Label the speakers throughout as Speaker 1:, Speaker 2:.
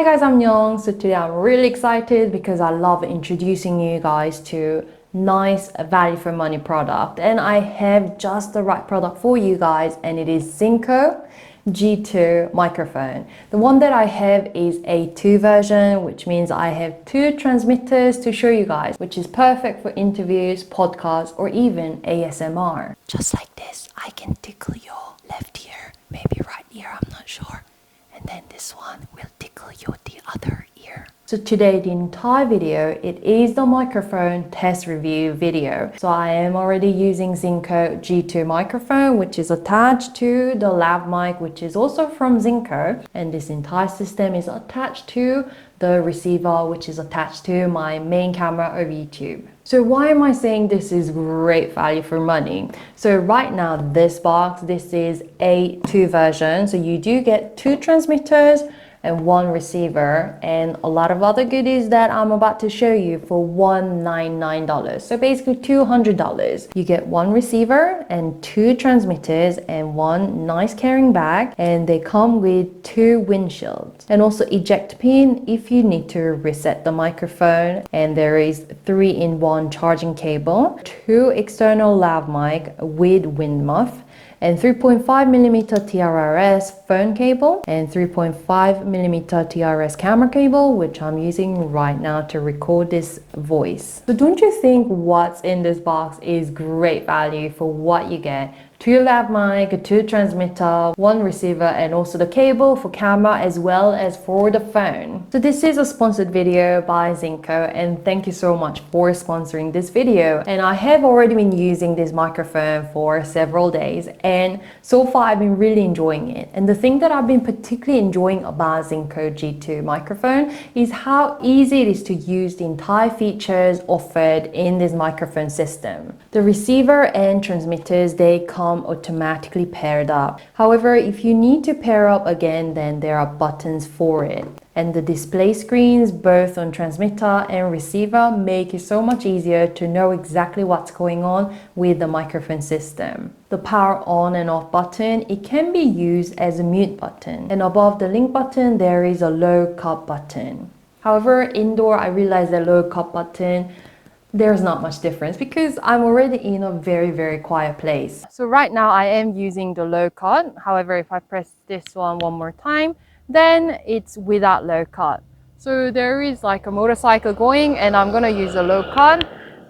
Speaker 1: Hi guys, I'm Young. So today I'm really excited because I love introducing you guys to nice value for money product, and I have just the right product for you guys, and it is Synco G2 microphone. The one that I have is a 2 version, which means I have 2 transmitters to show you guys, which is perfect for interviews, podcasts, or even ASMR. Just like this, I can tickle your left ear, maybe right ear, I'm not sure. And then this one will tickle you the other ear. So today the entire video, it is the microphone test review video. So I am already using Synco G2 microphone, which is attached to the lav mic, which is also from Synco. And this entire system is attached to the receiver, which is attached to my main camera over YouTube. So why am I saying this is great value for money? So right now, this box, this is a 2 version. So you do get 2 transmitters and 1 receiver and a lot of other goodies that I'm about to show you for $199. So basically $200. You get 1 receiver and 2 transmitters and 1 nice carrying bag, and they come with 2 windshields and also eject pin if you need to reset the microphone, and there is 3-in-1 charging cable, 2 external lav mic with wind muff, and 3.5mm TRS phone cable and 3.5mm TRS camera cable, which I'm using right now to record this voice. So don't you think what's in this box is great value for what you get? 2 lav mic, 2 transmitter, 1 receiver, and also the cable for camera as well as for the phone. So this is a sponsored video by Synco, and thank you so much for sponsoring this video. And I have already been using this microphone for several days, and so far I've been really enjoying it. And the thing that I've been particularly enjoying about Synco G2 microphone is how easy it is to use the entire features offered in this microphone system. The receiver and transmitters, they come automatically paired up. However, if you need to pair up again, then there are buttons for it. And the display screens, both on transmitter and receiver, make it so much easier to know exactly what's going on with the microphone system. The power on and off button, it can be used as a mute button. And above the link button, there is a low cut button. However, indoor, I realized the low cut button, there's not much difference because I'm already in a very quiet place. So right now I am using the low cut. However, if I press this one more time, then it's without low cut. So there is like a motorcycle going, and I'm gonna use a low cut.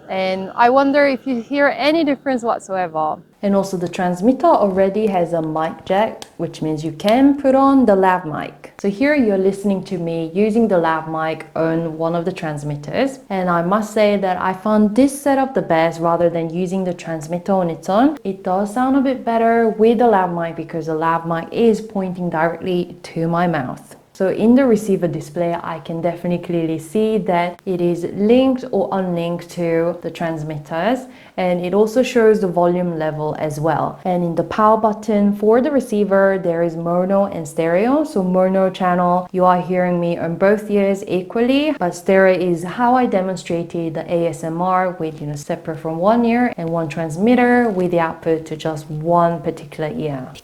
Speaker 1: And I wonder if you hear any difference whatsoever. And also the transmitter already has a mic jack, which means you can put on the lav mic. So here you're listening to me using the lav mic on one of the transmitters. And I must say that I found this setup the best rather than using the transmitter on its own. It does sound a bit better with the lav mic because the lav mic is pointing directly to my mouth. So in the receiver display, I can definitely clearly see that it is linked or unlinked to the transmitters, and it also shows the volume level as well. And in the power button for the receiver, there is mono and stereo. So mono channel, you are hearing me on both ears equally, but stereo is how I demonstrated the ASMR with, separate from one ear and one transmitter with the output to just one particular ear.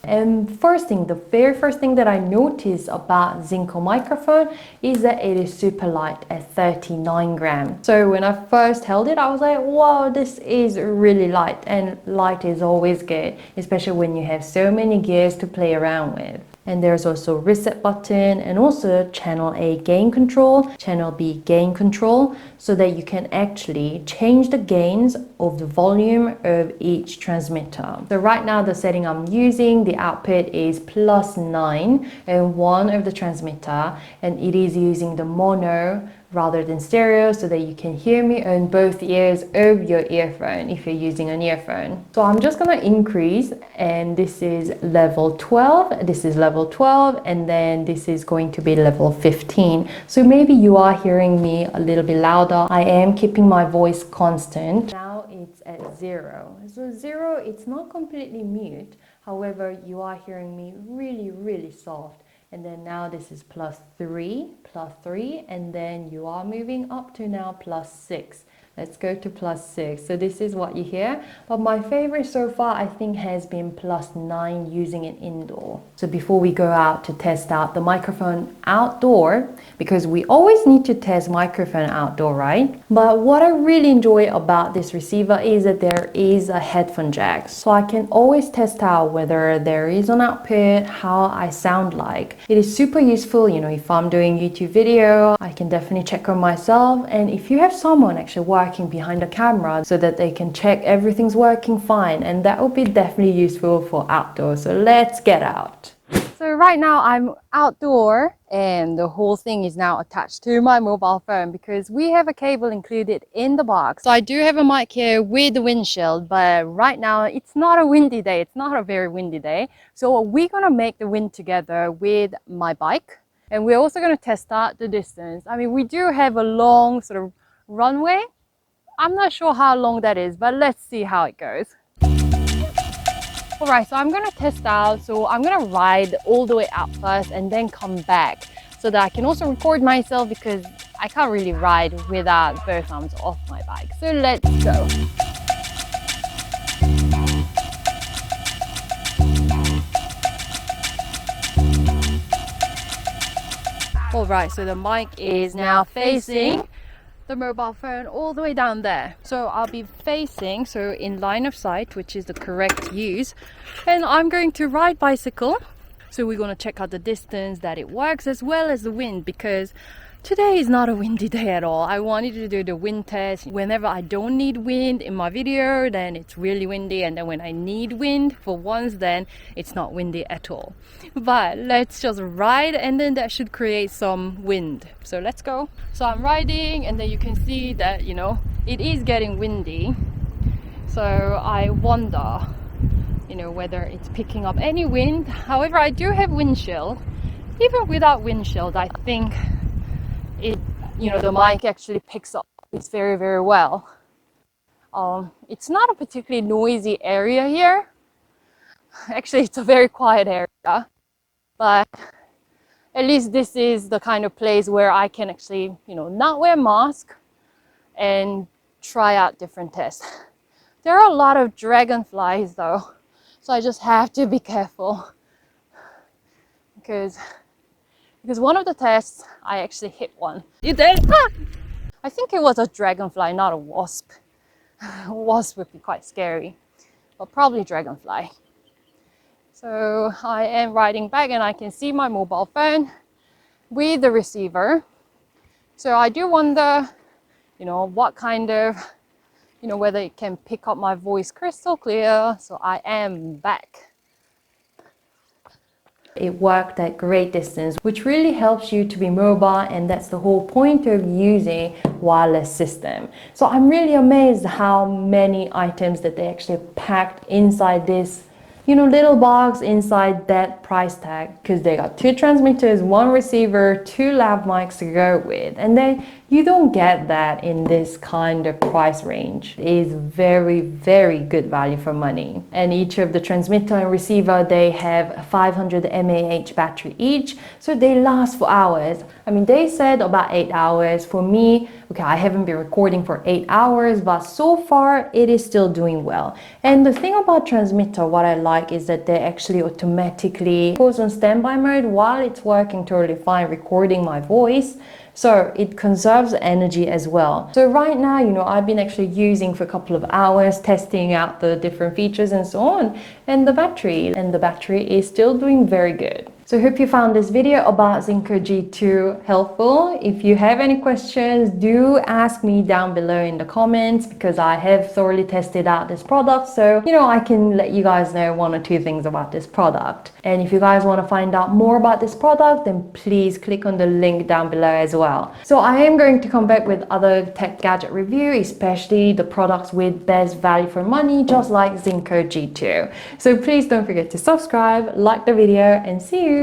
Speaker 1: And the very first thing that I noticed about Synco microphone is that it is super light at 39 grams. So when I first held it, I was like, wow, this is really light, and light is always good, especially when you have so many gears to play around with. And there's also reset button and also channel A gain control, channel B gain control, so that you can actually change the gains of the volume of each transmitter. So right now the setting I'm using, the output is +9 and 1 of the transmitter, and it is using the mono rather than stereo so that you can hear me on both ears of your earphone if you're using an earphone. So I'm just gonna increase, and this is level 12, this is level 12, and then this is going to be level 15. So maybe you are hearing me a little bit louder. I am keeping my voice constant. Now it's at 0. So 0, it's not completely mute. However, you are hearing me really soft. And then now this is +3, and then you are moving up to now +6. Let's go to +6. So this is what you hear. But my favorite so far, I think, has been +9 using it indoor. So before we go out to test out the microphone outdoor, because we always need to test microphone outdoor, right? But what I really enjoy about this receiver is that there is a headphone jack. So I can always test out whether there is an output, how I sound like. It is super useful, you know, if I'm doing YouTube video, I can definitely check on myself. And if you have someone actually working behind the camera so that they can check everything's working fine, and that would be definitely useful for outdoor. So let's get out. So right now I'm outdoor and the whole thing is now attached to my mobile phone because we have a cable included in the box. So I do have a mic here with the windshield, but right now it's not a windy day. It's not a very windy day. So we're gonna make the wind together with my bike, and we're also gonna test out the distance. I mean, we do have a long sort of runway. I'm not sure how long that is, but let's see how it goes. Alright, so I'm gonna test out. So I'm gonna ride all the way out first and then come back so that I can also record myself, because I can't really ride without both arms off my bike. So let's go. Alright, so the mic is now facing the mobile phone all the way down there. So I'll be facing, so in line of sight, which is the correct use, and I'm going to ride bicycle. So we're going to check out the distance, that it works, as well as the wind, because today is not a windy day at all. I wanted to do the wind test. Whenever I don't need wind in my video, then it's really windy, and then when I need wind for once, then it's not windy at all. But let's just ride, and then that should create some wind. So let's go. So I'm riding, and then you can see that, you know, it is getting windy. So I wonder, you know, whether it's picking up any wind. However, I do have windshield. Even without windshield, I think it, you know, the mic actually picks up this very, very well. It's not a particularly noisy area here. Actually, it's a very quiet area, but at least this is the kind of place where I can actually, you know, not wear a mask and try out different tests. There are a lot of dragonflies though, so I just have to be careful because one of the tests I actually hit one. You did? Ah! I think it was a dragonfly, not a wasp. A wasp would be quite scary, but probably dragonfly. So I am riding back and I can see my mobile phone with the receiver. So I do wonder, you know, what kind of, you know, whether it can pick up my voice crystal clear. So I am back. It worked at great distance, which really helps you to be mobile, and that's the whole point of using wireless system. So I'm really amazed how many items that they actually packed inside this, you know, little box inside that price tag, because they got 2 transmitters, 1 receiver, 2 lav mics to go with, and then you don't get that in this kind of price range. It is very, very good value for money. And each of the transmitter and receiver, they have a 500 mAh battery each, so they last for hours. I mean, they said about 8 hours. For me, okay, I haven't been recording for 8 hours, but so far it is still doing well. And the thing about transmitter, what I like is that they actually automatically goes on standby mode while it's working totally fine recording my voice. So it conserves energy as well. So right now, you know, I've been actually using for a couple of hours, testing out the different features and so on, and the battery is still doing very good. So I hope you found this video about Synco G2 helpful. If you have any questions, do ask me down below in the comments, because I have thoroughly tested out this product. So, you know, I can let you guys know 1 or 2 things about this product. And if you guys want to find out more about this product, then please click on the link down below as well. So I am going to come back with other tech gadget review, especially the products with best value for money, just like Synco G2. So please don't forget to subscribe, like the video, and see you.